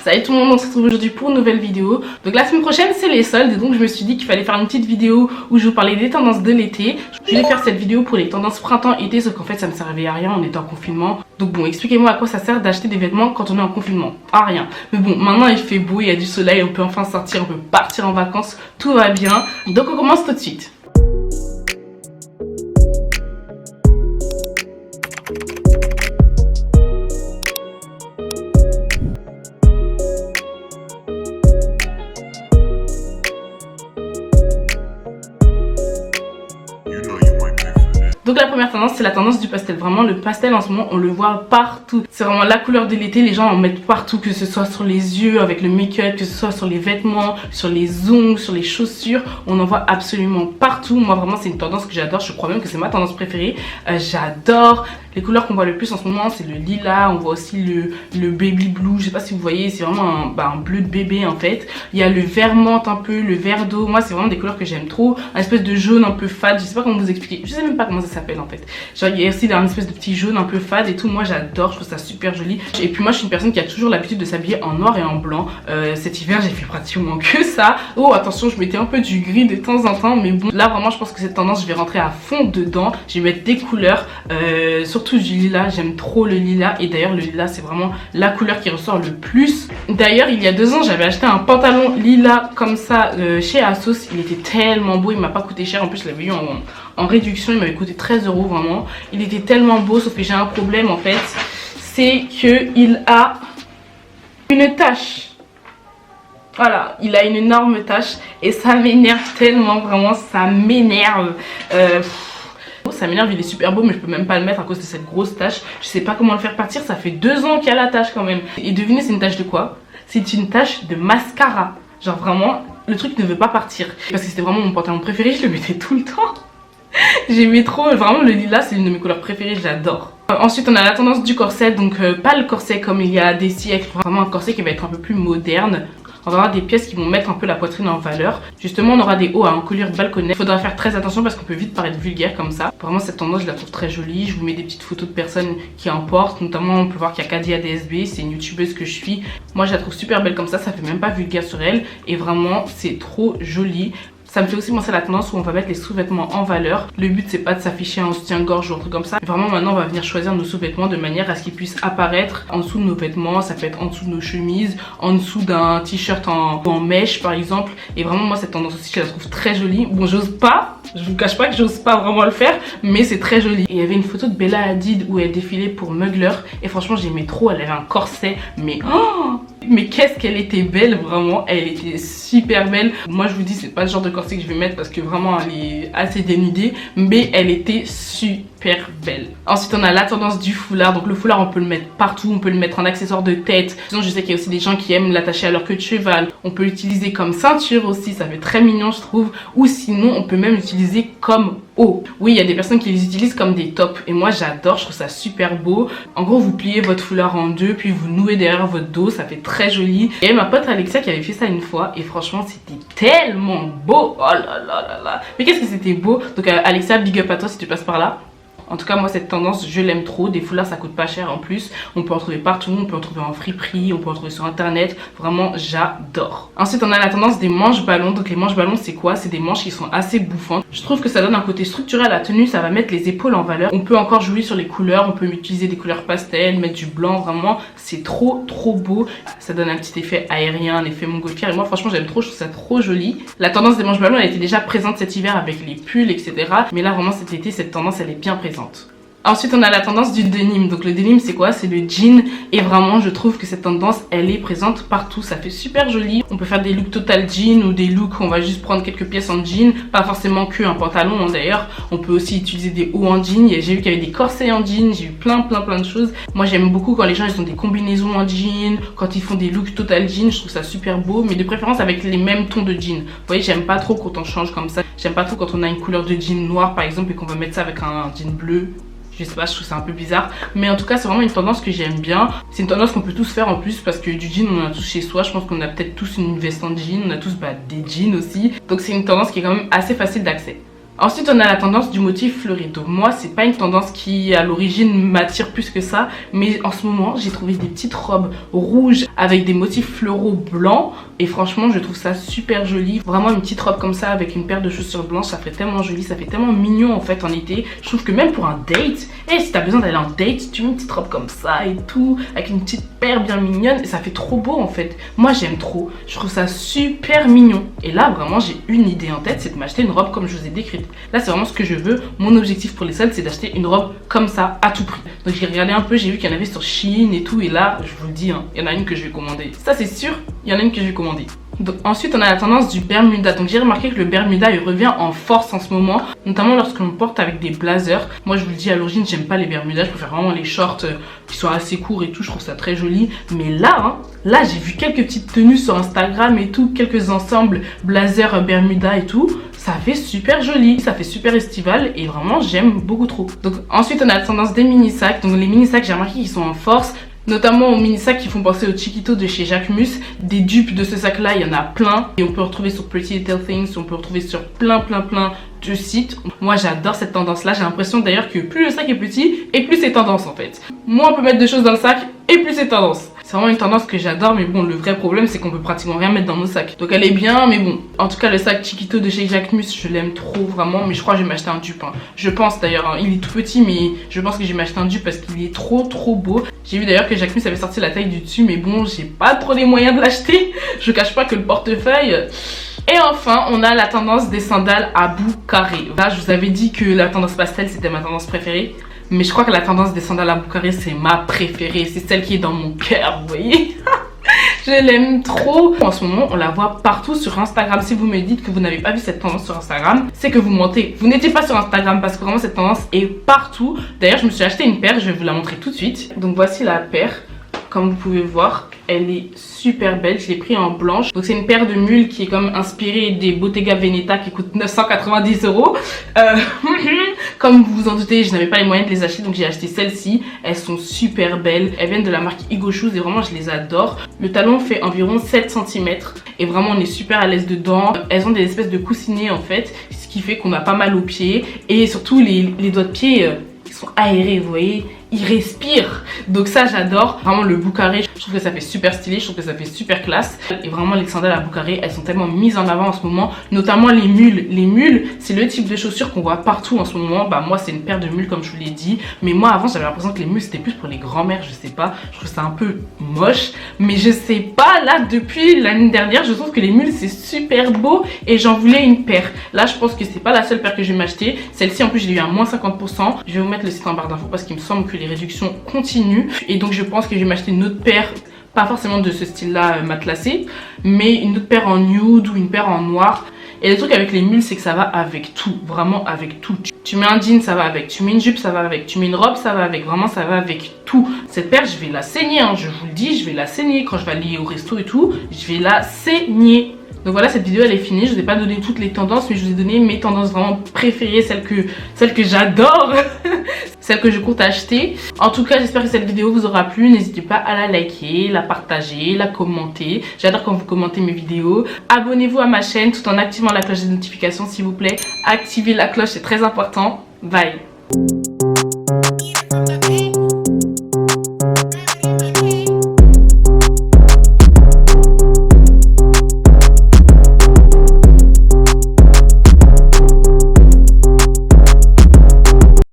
Salut tout le monde, on se retrouve aujourd'hui pour une nouvelle vidéo. Donc la semaine prochaine c'est les soldes et donc je me suis dit qu'il fallait faire une petite vidéo où je vous parlais des tendances de l'été. Je voulais faire cette vidéo pour les tendances printemps-été sauf qu'en fait ça me servait à rien, on était en confinement. Donc bon, expliquez-moi à quoi ça sert d'acheter des vêtements quand on est en confinement. À rien. Mais bon, maintenant il fait beau, il y a du soleil, on peut enfin sortir, on peut partir en vacances, tout va bien. Donc on commence tout de suite. Donc la première tendance c'est la tendance du pastel. Vraiment le pastel en ce moment on le voit partout. C'est vraiment la couleur de l'été, les gens en mettent partout, que ce soit sur les yeux avec le make-up, que ce soit sur les vêtements, sur les ongles, sur les chaussures. On en voit absolument partout. Moi vraiment c'est une tendance que j'adore, je crois même que c'est ma tendance préférée. J'adore. Les couleurs qu'on voit le plus en ce moment c'est le lilas, on voit aussi le baby blue, je sais pas si vous voyez, c'est vraiment un bleu de bébé en fait. Il y a le vert menthe un peu, le vert d'eau, moi c'est vraiment des couleurs que j'aime trop. Un espèce de jaune un peu fade, je sais pas comment vous expliquer, je sais même pas comment ça s'appelle en fait. Genre il y a aussi un espèce de petit jaune un peu fade et tout, moi j'adore, je trouve ça super joli. Et puis moi je suis une personne qui a toujours l'habitude de s'habiller en noir et en blanc. Cet hiver j'ai fait pratiquement que ça. Oh attention, je mettais un peu du gris de temps en temps, mais bon là vraiment je pense que cette tendance je vais rentrer à fond dedans. Je vais mettre des couleurs, surtout du lilas, j'aime trop le lilas et d'ailleurs le lilas c'est vraiment la couleur qui ressort le plus. D'ailleurs il y a 2 ans j'avais acheté un pantalon lilas comme ça chez Asos, il était tellement beau, il m'a pas coûté cher, en plus je l'avais eu en réduction, il m'avait coûté 13 € vraiment. Il était tellement beau sauf que j'ai un problème en fait, c'est que il a une tache. Voilà, il a une énorme tache et ça m'énerve tellement, vraiment ça m'énerve. Ça m'énerve, il est super beau mais je peux même pas le mettre à cause de cette grosse tache. Je sais pas comment le faire partir, ça fait 2 ans qu'il y a la tache quand même. Et devinez c'est une tache de quoi? C'est une tache de mascara. Genre vraiment, le truc ne veut pas partir. Parce que c'était vraiment mon pantalon préféré, je le mettais tout le temps. J'aimais trop, vraiment le lilas c'est une de mes couleurs préférées, j'adore. Ensuite on a la tendance du corset, donc pas le corset comme il y a des siècles, vraiment un corset qui va être un peu plus moderne. On va avoir des pièces qui vont mettre un peu la poitrine en valeur. Justement on aura des hauts à encolure balconnet. Il faudra faire très attention parce qu'on peut vite paraître vulgaire comme ça. Vraiment cette tendance je la trouve très jolie. Je vous mets des petites photos de personnes qui en portent. Notamment on peut voir qu'il y a Kadia DSB, c'est une youtubeuse que je suis. Moi je la trouve super belle comme ça fait même pas vulgaire sur elle. Et vraiment c'est trop joli. Ça me fait aussi penser à la tendance où on va mettre les sous-vêtements en valeur. Le but c'est pas de s'afficher en soutien-gorge ou un truc comme ça. Vraiment maintenant on va venir choisir nos sous-vêtements de manière à ce qu'ils puissent apparaître en dessous de nos vêtements. Ça peut être en dessous de nos chemises, en dessous d'un t-shirt en mèche par exemple. Et vraiment moi cette tendance aussi je la trouve très jolie. Bon j'ose pas, je vous cache pas que j'ose pas vraiment le faire, mais c'est très joli. Et il y avait une photo de Bella Hadid où elle défilait pour Mugler. Et franchement j'aimais trop, elle avait un corset mais oh, mais qu'est-ce qu'elle était belle, vraiment elle était super belle. Moi je vous dis c'est pas le genre de corset que je vais mettre parce que vraiment elle est assez dénudée, mais elle était super belle. Ensuite on a la tendance du foulard, donc le foulard on peut le mettre partout, on peut le mettre en accessoire de tête. Sinon je sais qu'il y a aussi des gens qui aiment l'attacher à leur queue de cheval. On peut l'utiliser comme ceinture aussi, ça fait très mignon je trouve, ou sinon on peut même l'utiliser comme haut. Oui il y a des personnes qui les utilisent comme des tops et moi j'adore, je trouve ça super beau. En gros vous pliez votre foulard en deux puis vous nouez derrière votre dos, ça fait très joli. Et ma pote Alexia qui avait fait ça une fois et franchement c'était tellement beau. Oh là là là là. Mais qu'est-ce que c'était beau. Donc Alexia, big up à toi si tu passes par là. En tout cas moi cette tendance je l'aime trop. Des foulards ça coûte pas cher en plus. On peut en trouver partout, on peut en trouver en friperie, on peut en trouver sur internet. Vraiment j'adore. Ensuite on a la tendance des manches ballons. Donc les manches ballons c'est quoi? C'est des manches qui sont assez bouffantes. Je trouve que ça donne un côté structuré à la tenue. Ça va mettre les épaules en valeur. On peut encore jouer sur les couleurs. On peut utiliser des couleurs pastel, mettre du blanc. Vraiment c'est trop beau. Ça donne un petit effet aérien, un effet montgolfière. Et moi franchement j'aime trop, je trouve ça trop joli. La tendance des manches ballons elle était déjà présente cet hiver avec les pulls etc. Mais là vraiment cet été cette tendance elle est bien présente. Ensuite on a la tendance du denim. Donc le denim c'est quoi? C'est le jean. Et vraiment je trouve que cette tendance elle est présente partout. Ça fait super joli. On peut faire des looks total jean ou des looks où on va juste prendre quelques pièces en jean. Pas forcément que un pantalon d'ailleurs. On peut aussi utiliser des hauts en jean. J'ai vu qu'il y avait des corsets en jean. J'ai vu plein de choses. Moi j'aime beaucoup quand les gens ils ont des combinaisons en jean. Quand ils font des looks total jean. Je trouve ça super beau. Mais de préférence avec les mêmes tons de jean. Vous voyez j'aime pas trop quand on change comme ça. J'aime pas trop quand on a une couleur de jean noir par exemple et qu'on va mettre ça avec un jean bleu. Je sais pas, je trouve ça un peu bizarre. Mais en tout cas, c'est vraiment une tendance que j'aime bien. C'est une tendance qu'on peut tous faire en plus parce que du jean, on en a tous chez soi. Je pense qu'on a peut-être tous une veste en jean. On a tous des jeans aussi. Donc c'est une tendance qui est quand même assez facile d'accès. Ensuite, on a la tendance du motif fleuri. Donc moi, c'est pas une tendance qui à l'origine m'attire plus que ça, mais en ce moment, j'ai trouvé des petites robes rouges avec des motifs fleuraux blancs et franchement, je trouve ça super joli. Vraiment une petite robe comme ça avec une paire de chaussures blanches, ça fait tellement joli, ça fait tellement mignon en fait en été. Je trouve que même pour un date, si t'as besoin d'aller en date, tu mets une petite robe comme ça et tout, avec une petite paire bien mignonne et ça fait trop beau en fait. Moi, j'aime trop. Je trouve ça super mignon. Et là, vraiment, j'ai une idée en tête, c'est de m'acheter une robe comme je vous ai décrite. Là, c'est vraiment ce que je veux. Mon objectif pour les soldes, c'est d'acheter une robe comme ça à tout prix. Donc, j'ai regardé un peu, j'ai vu qu'il y en avait sur Shein et tout. Et là, je vous le dis, il y en a une que je vais commander. Ça, c'est sûr, il y en a une que je vais commander. Donc, ensuite, on a la tendance du Bermuda. Donc, j'ai remarqué que le Bermuda, il revient en force en ce moment, notamment lorsque l'on porte avec des blazers. Moi, je vous le dis, à l'origine, j'aime pas les Bermudas. Je préfère vraiment les shorts qui sont assez courts et tout. Je trouve ça très joli. Mais là, là, j'ai vu quelques petites tenues sur Instagram et tout, quelques ensembles blazer Bermuda et tout. Ça fait super joli, ça fait super estival et vraiment, j'aime beaucoup trop. Donc, ensuite, on a la tendance des mini-sacs. Donc, les mini-sacs, j'ai remarqué qu'ils sont en force. Notamment aux mini sacs qui font penser au Chiquito de chez Jacquemus. Des dupes de ce sac là, il y en a plein. Et on peut retrouver sur Pretty Little Things, on peut retrouver sur plein de sites. Moi j'adore cette tendance là, j'ai l'impression d'ailleurs que plus le sac est petit et plus c'est tendance en fait. Moins on peut mettre de choses dans le sac et plus c'est tendance. C'est vraiment une tendance que j'adore, mais bon, le vrai problème c'est qu'on peut pratiquement rien mettre dans nos sacs. Donc elle est bien, mais bon. En tout cas, le sac Chiquito de chez Jacquemus, je l'aime trop vraiment, mais je crois que je vais m'acheter un dupe. Je pense d'ailleurs, il est tout petit, mais je pense que je vais m'acheter un dupe parce qu'il est trop beau. J'ai vu d'ailleurs que Jacquemus avait sorti la taille du dessus, mais bon, j'ai pas trop les moyens de l'acheter. Je cache pas que le portefeuille... Et enfin, on a la tendance des sandales à bout carré. Là, je vous avais dit que la tendance pastel, c'était ma tendance préférée. Mais je crois que la tendance des sandales à bout carré, c'est ma préférée. C'est celle qui est dans mon cœur, vous voyez. Je l'aime trop. En ce moment, on la voit partout sur Instagram. Si vous me dites que vous n'avez pas vu cette tendance sur Instagram, c'est que vous mentez. Vous n'étiez pas sur Instagram parce que vraiment cette tendance est partout. D'ailleurs, je me suis acheté une paire. Je vais vous la montrer tout de suite. Donc voici la paire. Comme vous pouvez voir, elle est super belle. Je l'ai pris en blanche. Donc c'est une paire de mules qui est comme inspirée des Bottega Veneta qui coûtent 990 €. Comme vous vous en doutez, je n'avais pas les moyens de les acheter, donc j'ai acheté celles-ci. Elles sont super belles. Elles viennent de la marque Ego Shoes et vraiment je les adore. Le talon fait environ 7 cm et vraiment on est super à l'aise dedans. Elles ont des espèces de coussinets en fait, ce qui fait qu'on a pas mal aux pieds et surtout les doigts de pied ils sont aérés, vous voyez. Il respire, donc ça j'adore. Vraiment le bout carré, je trouve que ça fait super stylé, je trouve que ça fait super classe. Et vraiment les sandales à bout carré, elles sont tellement mises en avant en ce moment, notamment les mules. Les mules, c'est le type de chaussures qu'on voit partout en ce moment. Bah moi c'est une paire de mules comme je vous l'ai dit, mais moi avant j'avais l'impression que les mules c'était plus pour les grands-mères, je sais pas, je trouve ça un peu moche, mais je sais pas, là depuis l'année dernière je trouve que les mules c'est super beau et j'en voulais une paire. Là je pense que c'est pas la seule paire que je vais m'acheter, celle-ci en plus je l'ai eu à moins 50%. Je vais vous mettre le site en barre d'infos parce qu'il me semble que les réductions continuent et donc je pense que je vais m'acheter une autre paire, pas forcément de ce style là matelassé, mais une autre paire en nude ou une paire en noir. Et le truc avec les mules c'est que ça va avec tout, vraiment avec tout. Tu mets un jean ça va avec, tu mets une jupe ça va avec, tu mets une robe ça va avec, vraiment ça va avec tout. Cette paire je vais la saigner, je vous le dis, je vais la saigner quand je vais aller au resto et tout, je vais la saigner. Donc voilà, cette vidéo elle est finie. Je vous ai pas donné toutes les tendances, mais je vous ai donné mes tendances vraiment préférées, celles que j'adore, celles que je compte acheter. En tout cas, j'espère que cette vidéo vous aura plu. N'hésitez pas à la liker, la partager, la commenter. J'adore quand vous commentez mes vidéos. Abonnez-vous à ma chaîne tout en activant la cloche de notification s'il vous plaît. Activez la cloche, c'est très important. Bye.